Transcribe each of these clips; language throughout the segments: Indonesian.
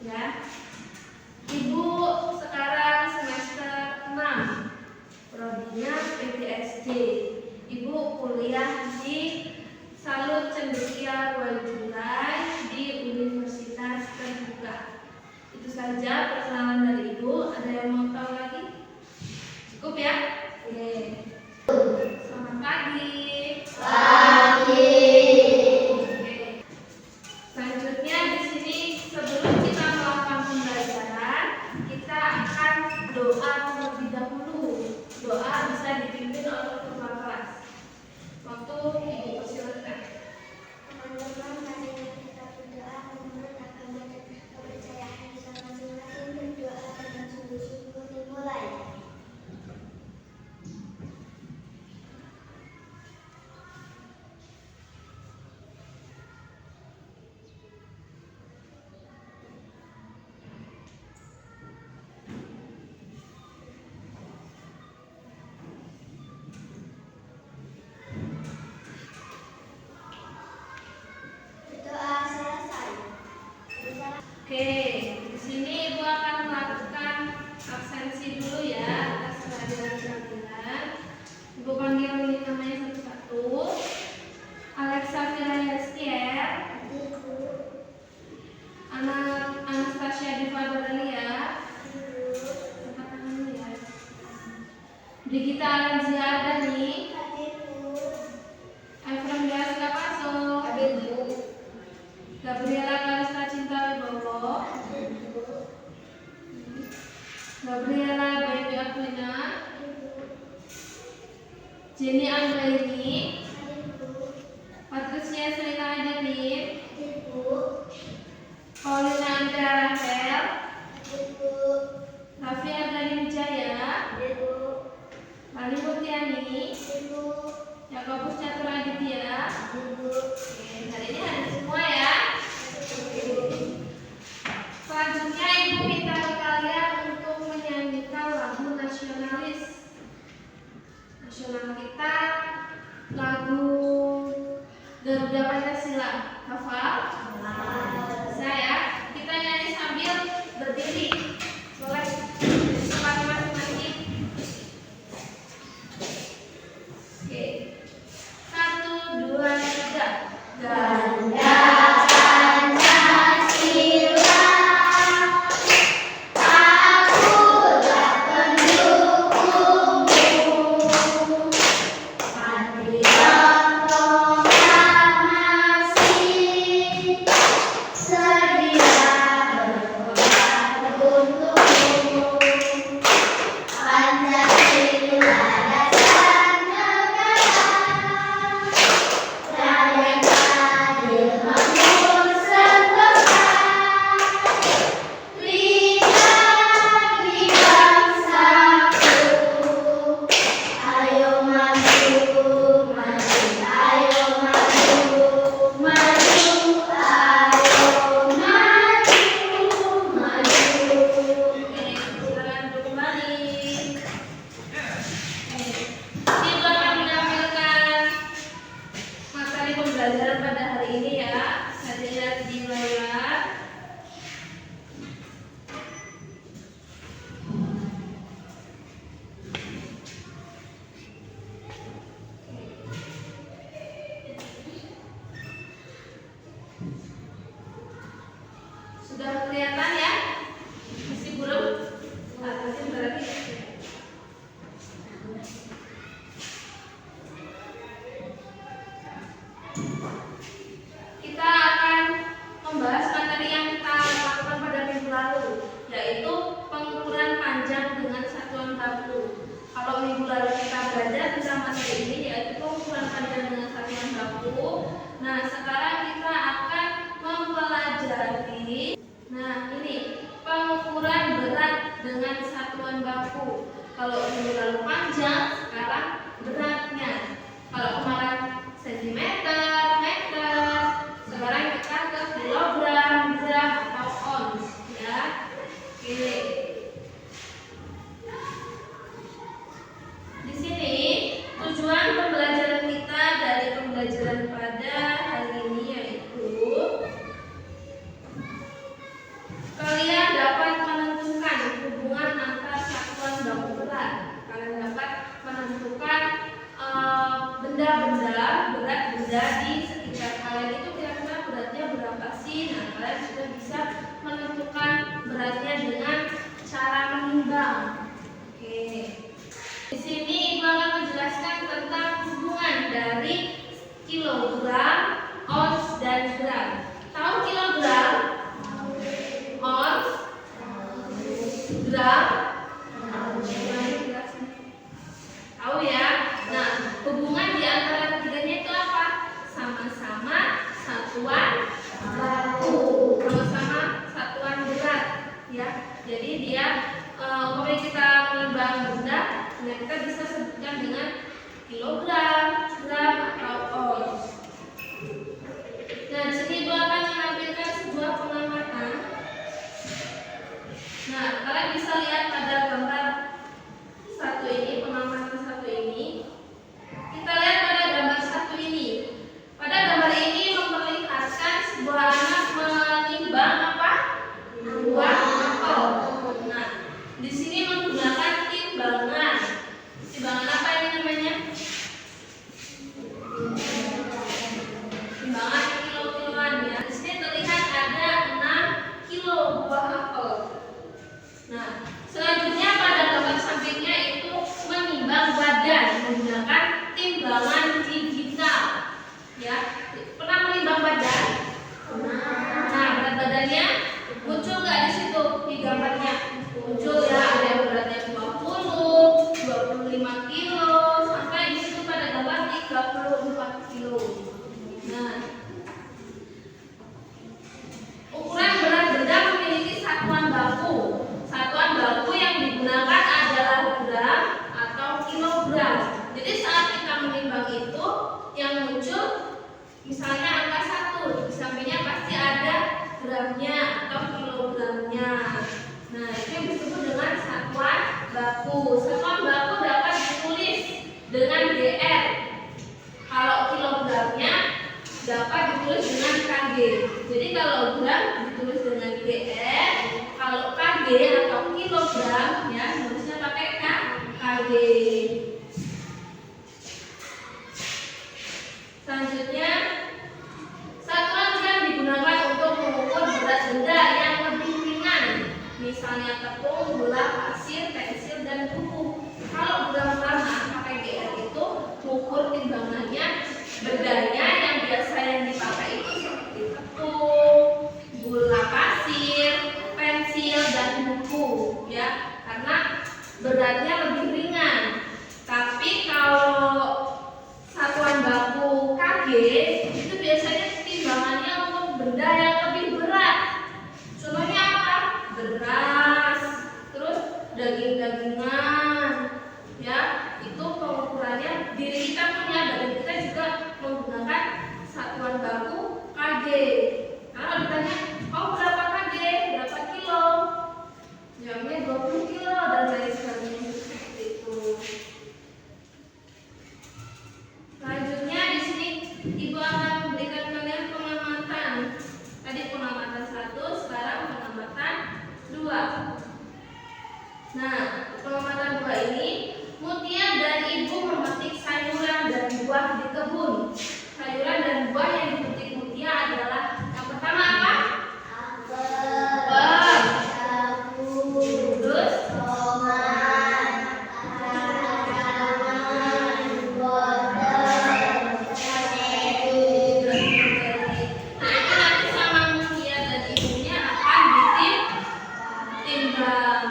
ya. Ibu sekarang semester 6, prodinya PTSD. Ibu kuliah di Salut Cendekia Royal Julai di Universitas Terbuka. Itu saja perkenalan dari Ibu. Ada yang mau tahu lagi? Cukup ya? Oke. Selamat pagi. Pagi. Oke. Selanjutnya di sini sebelum kita melakukan pembelajaran, kita akan doa terlebih dahulu. Doa bisa dipimpin oleh ketua kelas. Waktu Ibu persilakan. Teman-teman, mari kita berdoa memohon agama dan kepercayaan kita masing-masing. Berdoa dengan sungguh-sungguh dimulai. Berdoa selesai. Oke, di sini Ibu akan melakukan absensi dulu ya atas kehadiran. Ibu panggil ini namanya satu-satu. Alexa Firayestier, Anastasia Diva Dorelia, Brigita Alanzia Ardani, Efrem Dias Kapaso, Gabriela Kalista Cinta Wibowo, Gabriela Baby Aquina, Jenny Anggraini, Patricia Selina Adelin, Paulina Andrea Rahel, Raffi Ardani Wijaya, Lali Mutiani, Yakobus Catur Aditya. Oke, hari ini ada semua ya. Selanjutnya Ibu minta kalian untuk menyanyikan lagu nasionalis nasional kita, lagu Garuda Pancasila. Hafal? Bisa ya? Kita nyanyi sambil berdiri. Boleh? Cepat masing-masing. Oke. 1, 2, 3. Garuda pembelajaran pada hari ini ya. Saya lihat di layar. Sudah kelihatan ya? Masih belum? Atasnya berarti. Kita akan membahas materi yang kita lakukan pada minggu lalu, yaitu pengukuran panjang dengan satuan baku. Kalau minggu lalu kita belajar tentang materi ini, yaitu pengukuran panjang dengan satuan baku. Nah, sekarang kita akan mempelajari, ini pengukuran berat dengan satuan baku. Kalau minggu lalu panjang, sekarang beratnya. Kalau kemarin sentimeter, meter, sekarang kita ke kilogram, gram, atau ons ya. Oke. Di sini tujuan pembelajaran kita dari pembelajaran pada hari ini yaitu kalian ada di sekitar kalian itu kira-kira beratnya berapa sih? Nah, kalian sudah bisa menentukan beratnya dengan cara menimbang. Oke. Di sini Ibu akan menjelaskan tentang hubungan dari kilogram, ons, dan gram. Tahu kilogram, ons, gram? Tahu ya? Nah, hubungan di antara ketiganya itu apa? Sama-sama satuan baku, sama-sama satuan berat, ya. Jadi dia kalau kita menimbang benda, nah kita bisa sebutkan dengan kilogram, gram, atau ons. Nah, di sini Ibu akan menampilkan sebuah pengamatan. Nah, kalian bisa lihat pada gambar satu ini, pengamatan satu ini. Kita lihat pada gambar satu ini. Pada gambar ini memperlihatkan sebuah anak menimbang apa? Buah apel. Nah, di sini menggunakan timbangan. Timbangan apa ini namanya? Timbangan kilo-kiloan ya. Di sini terlihat ada 6 kilo buah apel. Nah, selanjutnya pada gambar sampingnya itu menimbang badan menggunakan timbangan digital. Ya, pernah menimbang badan? Nah, berat badannya muncul nggak di situ di gambarnya? Muncul ya, ada yang beratnya 20, 25 kilo, sampai di situ pada gambar 34 kilo. Nah, ukuran berat benda memiliki satuan baku. Satuan baku yang digunakan adalah gram atau kilogram. Jadi saat kita menimbang itu yang muncul misalnya angka 1, di sampingnya pasti ada gramnya atau kilogramnya. Nah, itu yang disebut dengan satuan baku. Satuan baku dapat ditulis dengan GR. Kalau kilogramnya dapat ditulis dengan KG. Jadi kalau gram ditulis dengan GR, kalau KG atau kilogram ya harusnya pakai KG. Selanjutnya, satuan gram digunakan untuk mengukur berat benda yang lebih ringan, misalnya tepung, gula, pasir, pensil, dan buku. Kalau gram-gram pakai GR itu mengukur timbangannya bendanya yang biasa yang dipakai itu seperti tepung, gula pasir, pensil, dan buku, ya, karena beratnya lebih ringan. Tapi kalau satuan baku KG itu biasanya timbangannya untuk benda yang lebih berat. Contohnya apa? Beras, terus daging-dagingan, ya, itu pengukurannya diri kita punya, badan kita juga menggunakan satuan baku KG. Kalau ditanya, oh berapa KG, berapa kilo? Jawabnya 20 kilo dan lain sebagainya seperti itu. Selanjutnya di sini Ibu akan memberikan kalian pengamatan. Tadi pengamatan 1, sekarang pengamatan 2. Nah, pengamatan 2 ini Mutia dan Ibu memetik sayuran dan buah di kebun. Sayuran dan buah yang dipetik Mutia adalah yang pertama apa? Apel, terus tomat, nanti sama Mutia dan ibunya akan ditimbang.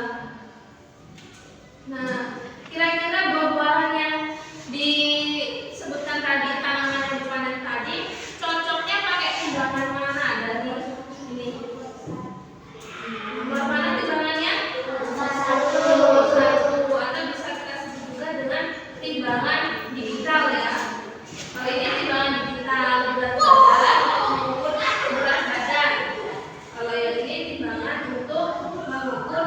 Nah, kira-kira buah-buahan yang disebutkan tadi, tanaman yang dipanen tadi, cocoknya pakai timbangan mana dari ini? Nomor mana timbangannya? 1, atau bisa kita sebut juga dengan timbangan digital ya. Kalau ini timbangan digital berat badan mengukur berat badan. Kalau yang ini timbangan untuk mengukur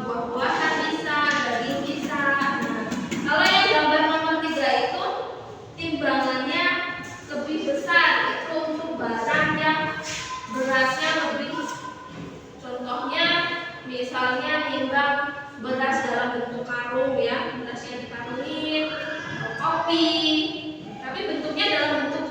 buah-buahan bisa, daging bisa. Nah, kalau yang gambar nomor 3 itu timbangannya lebih besar, itu untuk barang yang beratnya lebih. Contohnya misalnya nimbang beras dalam bentuk karung ya, beras yang dikarungin, kopi, tapi bentuknya dalam bentuk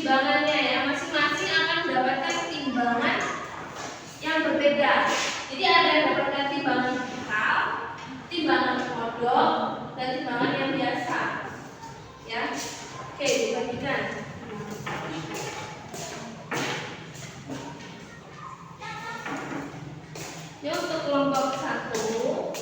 timbangannya ya, masing-masing akan mendapatkan timbangan yang berbeda. Jadi ada yang mendapatkan timbangan total, timbangan kodok, dan timbangan yang biasa. Ya, oke, dibagikan. Ini untuk kelompok 1.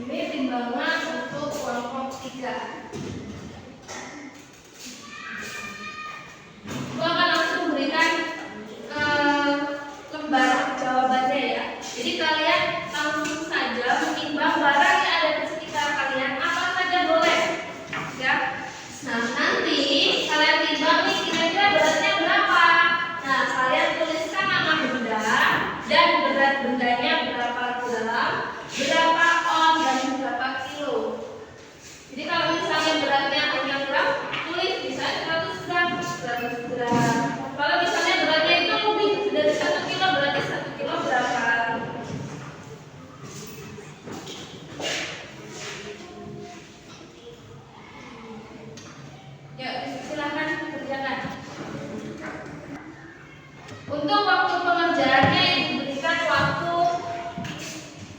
Ini timbangan untuk kelompok 3. Aku akan langsung berikan lembar jawabannya ya. Jadi kalian langsung saja menimbang barang yang ada di sekitar kalian, apa saja boleh. Ya. Nah, nanti kalian timbang nih kira-kira beratnya berapa. Nah, kalian tuliskan nama benda dan berat bendanya berapa gram, berapa on, dan berapa kilo. Jadi kalau misalnya beratnya hanya gram, tulis bisa 100 gram, 100 gram. Kalau misalnya beratnya itu lebih dari 1 kilo, berarti 1 kilo berapa? Ya, silakan kerjakan. Untuk waktu pengerjaannya diberikan waktu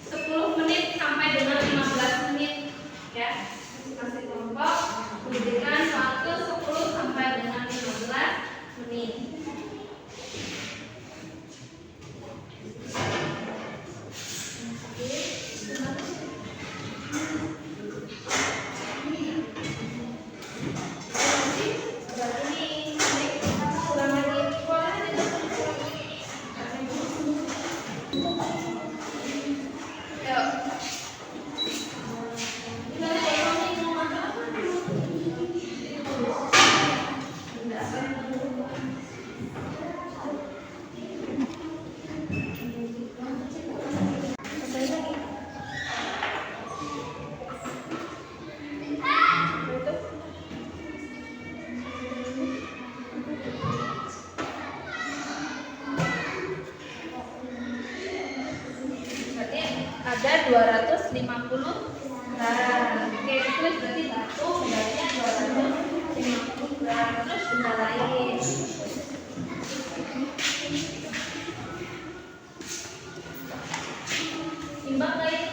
10 menit sampai dengan 15 menit ya. Masing-masing kelompok diberikan waktu 10 sampai dengan 15 menit. Ada 250 gram. Oke, terus berarti satu beratnya 250 gram. Terus benda lain. Timbang lain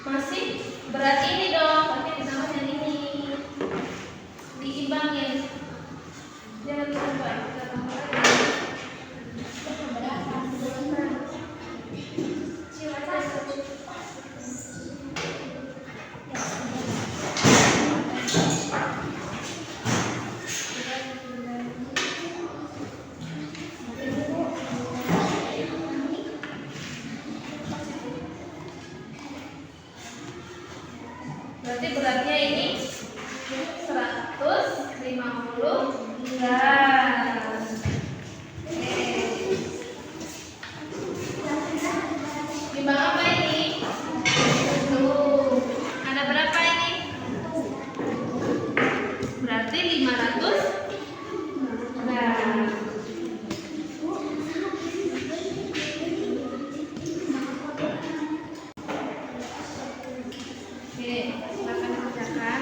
masih berat ini dong, pakai ditambah yang ini. Diimbangin. Jangan lupa kita tambah lagi. Berarti beratnya ini 150 gram. Timbang apa ini? Tuh. Ada berapa ini? Berarti 500 gram. Oke, silakan kerjakan.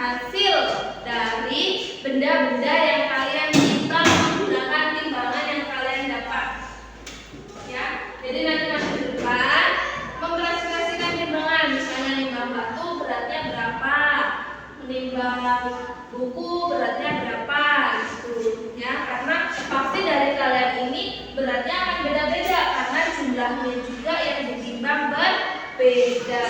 hasil dari benda-benda yang kalian timbang menggunakan timbangan yang kalian dapat. Ya, jadi nanti masa depan mempresentasikan timbangan, misalnya nimbang batu beratnya berapa, menimbang buku beratnya berapa, gitu. Ya, karena pasti dari kalian ini beratnya akan beda-beda karena jumlahnya juga yang ditimbang berbeda.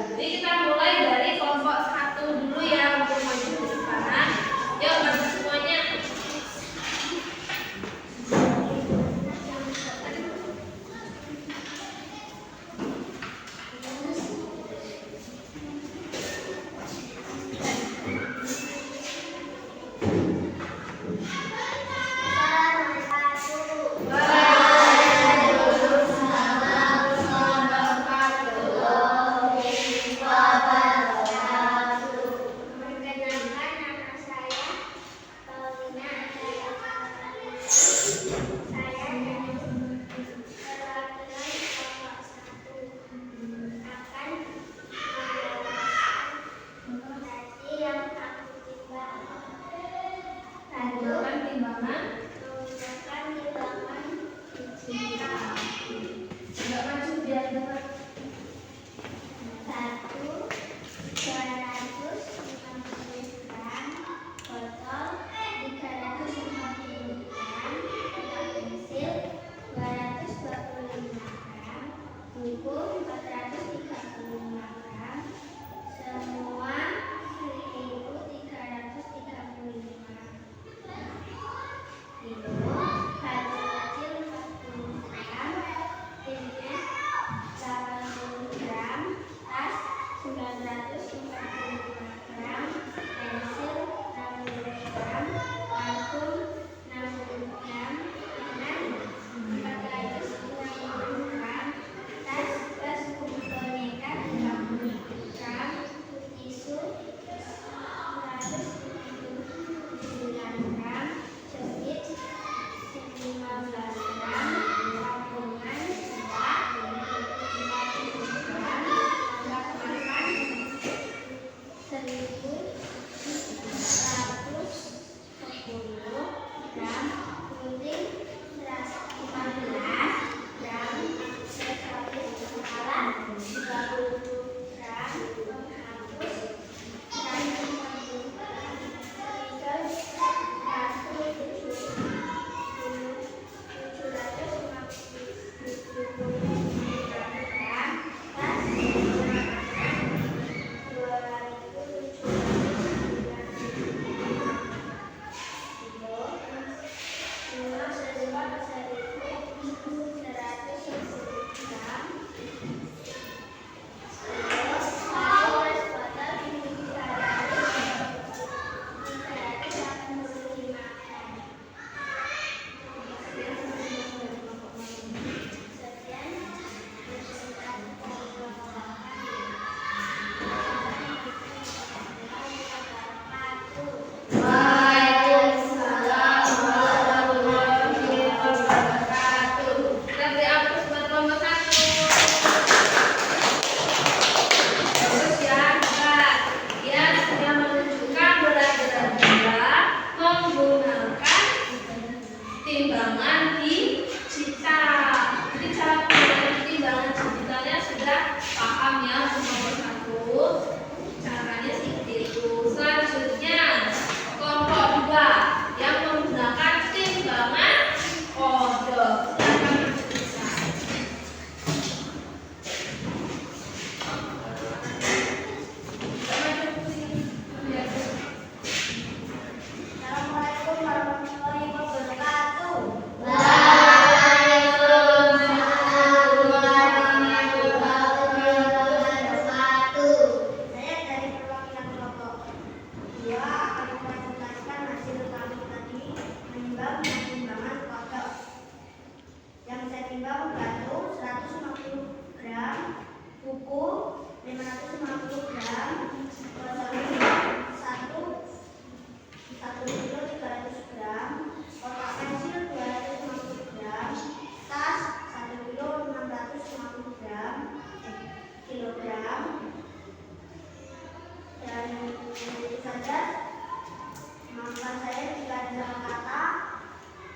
Jadi kita mulai dari kelompok 1 dulu ya untuk maju ke depan. Yuk bantu semuanya. saja. Maafkan saya jika ada salah kata.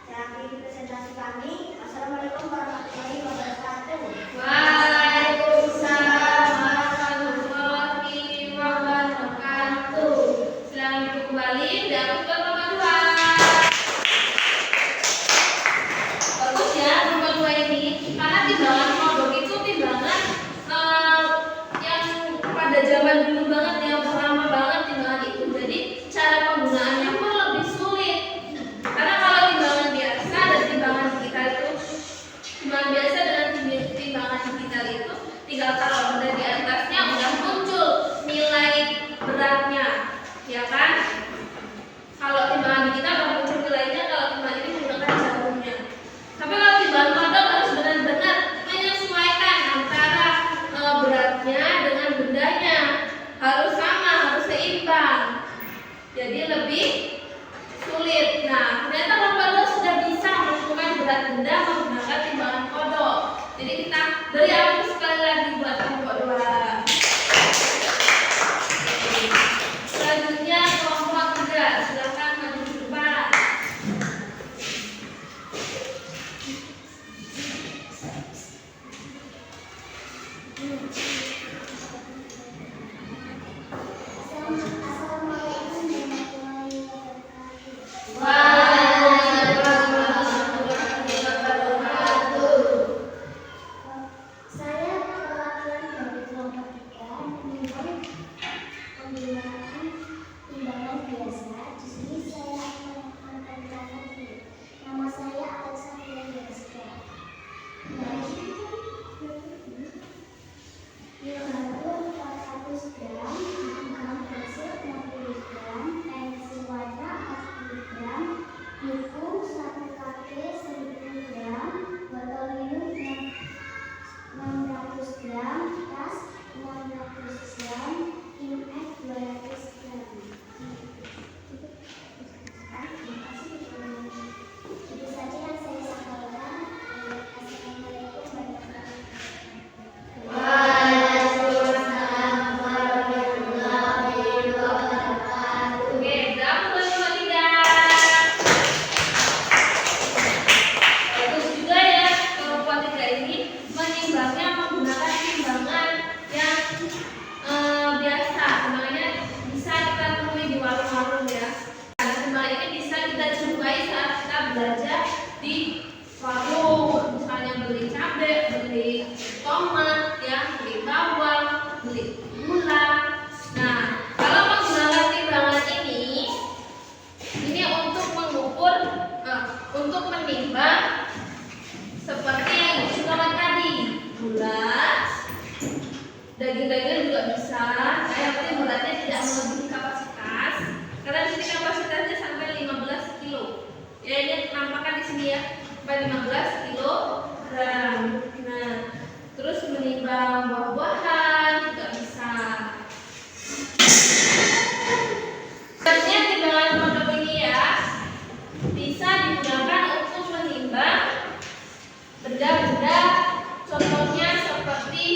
Saya akhiri presentasi kami. Assalamualaikum warahmatullahi wabarakatuh. Waalaikumsalam warahmatullahi wabarakatuh. Selamat kembali dan nomor 2. Bagus ya nomor 2 ini, karena timbangan kodok itu timbangan yang pada zaman dulu banget, yang lama banget timbangan itu. Jadi cara penggunaannya pun lebih sulit. Karena kalau timbangan biasa dan timbangan digital itu, timbangan biasa dengan timbangan digital itu tinggal taruh benda di atasnya udah muncul nilai beratnya, ya kan? Kalau timbangan digital udah muncul nilainya, kalau timbangan ini menggunakan jarumnya. Tapi kalau timbangan kodok harus benar-benar menyesuaikan antara beratnya dengan bendanya, harus sama, harus seimbang. Jadi lebih sulit. Nah, ternyata Bapak sudah bisa menentukan berat benda menggunakan timbangan kodok. Jadi kita beri aku sekali lagi buat kelompok 2. Selanjutnya kelompok 3, silakan maju ke depan. Assalamualaikum warahmatullahi wabarakatuh. Saya perwakilan dari kelompok 3 menimbang penggunaan timbangan biasa. Di sini saya akan menerangkan dulu. Nama saya Alexandra Deska. Karbo 400 gram, garam pasir 60 gram, pensil warna 40 gram, infus 1 kg 1000 gram, botol minum 600 gram, tas 600 gram, inek 200 gram. Itu saja yang saya sampaikan. Assalamualaikum warahmatullahi wabarakatuh. Oke, berapa nomor 3? Bagus juga ya kelompok 3 ini menimbangnya menggunakan timbangan yang biasa. Timbangannya bisa kita temui di warung-warung ya. Nah, timbangan ini bisa kita jumpai saat kita belanja di warung. Misalnya beli cabai, beli tomat, ya, beli bawang, beli gula. Nah, kalau menggunakan timbangan ini untuk mengukur, untuk menimbang seperti yang disebutkan tadi, gula, daging-dagingan juga bisa. Nah, yang penting beratnya tidak melebihi kapasitas. Karena di sini kapasitasnya sampai 15 kilo. Ya, ini nampakkan di sini ya, sampai 15 kilogram. Nah, terus menimbang buah-buahan juga bisa. Sebenarnya timbangan kodok ini ya bisa digunakan untuk menimbang benda-benda, contohnya seperti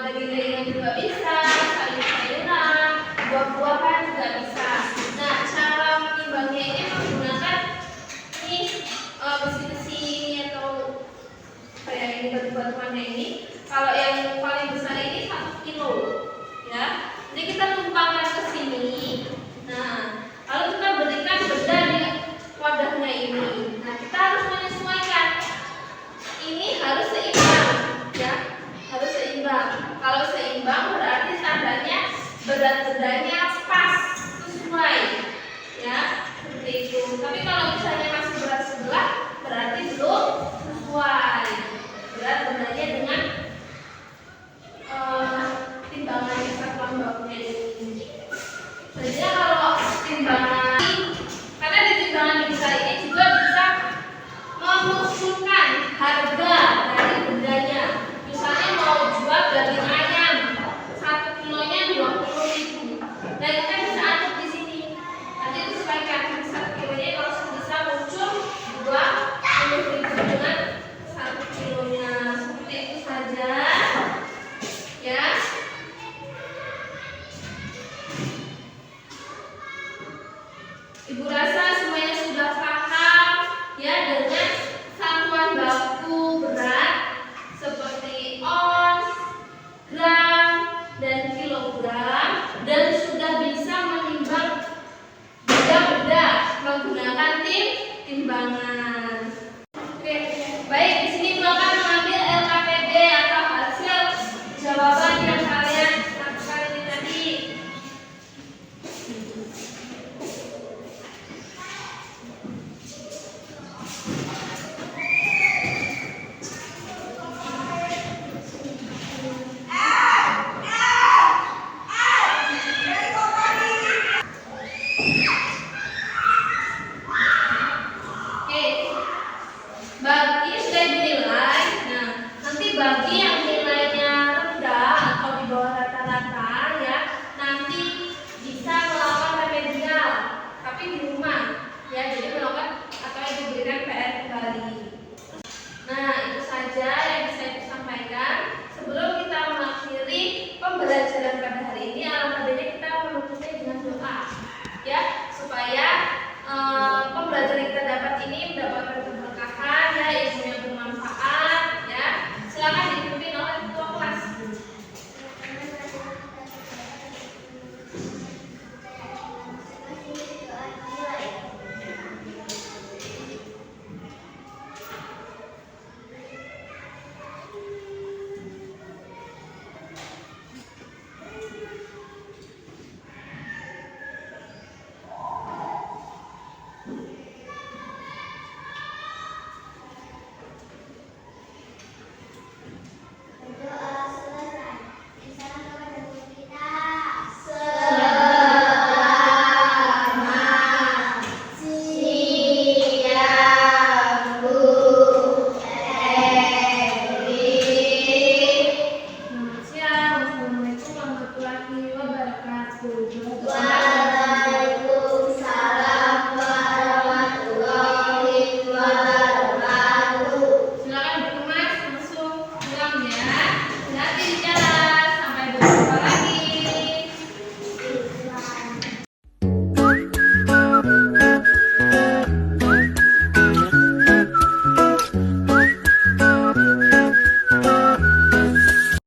daging-dagingan juga bisa, sayur-sayuran, buah-buahan juga bisa. Nah, cara menimbangnya ini menggunakan ini besi-besi ini atau kayak ini batu-batuannya ini. Kalau yang paling besar ini 1 kilo, ya. Jadi kita tumpangkan ke sini. Nah, lalu kita berikan benda di wadahnya ini. Nah, kita harus menyesuaikan. Ini harus seimbang, ya. Harus seimbang. Kalau seimbang berarti tandanya berat bendanya pas, sesuai, ya. Seperti itu. Tapi kalau misalnya masih berat sebelah, berarti belum sesuai. Berat bendanya dengan timbangan satuan bakunya ini. Sebenarnya kalau timbangan, karena di timbangan digital ini juga bisa mengusulkan harga